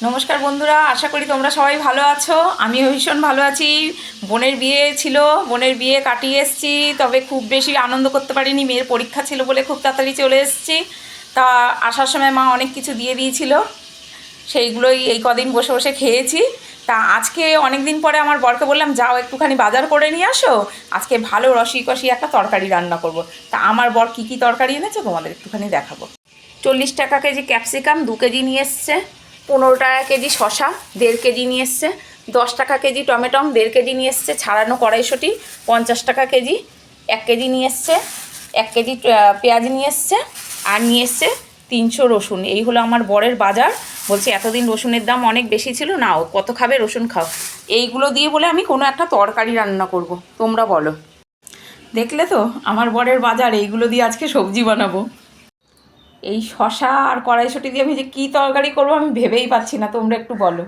নমস্কার বন্ধুরা, আশা করি তোমরা সবাই ভালো আছো। আমিও ভীষণ ভালো আছি। বোনের বিয়ে ছিল, বোনের বিয়ে কাটিয়ে এসেছি, তবে খুব বেশি আনন্দ করতে পারিনি। মেয়ের পরীক্ষা ছিল বলে খুব তাড়াতাড়ি চলে এসেছি। তা আসার সময় মা অনেক কিছু দিয়ে দিয়েছিল, সেইগুলোই এই কদিন বসে বসে খেয়েছি। তা আজকে অনেক দিন পরে আমার বরকে বললাম, যাও একটুখানি বাজার করে নিয়ে আসো, আজকে ভালো রসি কষি একটা তরকারি রান্না করব। তা আমার বর কী কী তরকারি এনেছে তোমাদের একটুখানি দেখাবো। 40 টাকা কেজি ক্যাপসিকাম 2 কেজি নিয়ে এসছে, 15 টাকা কেজি শশা 1.5 কেজি নিয়ে এসছে, 10 টাকা কেজি টমেটম 1.5 কেজি নিয়ে এসছে, ছাড়ানো কড়াইশুঁটি 50 টাকা কেজি 1 কেজি নিয়ে এসছে, 1 কেজি পেঁয়াজ নিয়ে এসছে, আর নিয়ে এসছে 300 রসুন। এই হলো আমার বরের বাজার। বলছে এতদিন রসুনের দাম অনেক বেশি ছিল, নাও কত খাবে রসুন খাও। এইগুলো দিয়ে বলে আমি কোনো একটা তরকারি রান্না করব, তোমরা বলো। দেখলে তো আমার বরের বাজার, এইগুলো দিয়ে আজকে সবজি বানাবো। এই শশা আর কড়াইশুঁটি দিয়ে আমি যে কী তরকারি করবো আমি ভেবেই পাচ্ছি না, তোমরা একটু বলো।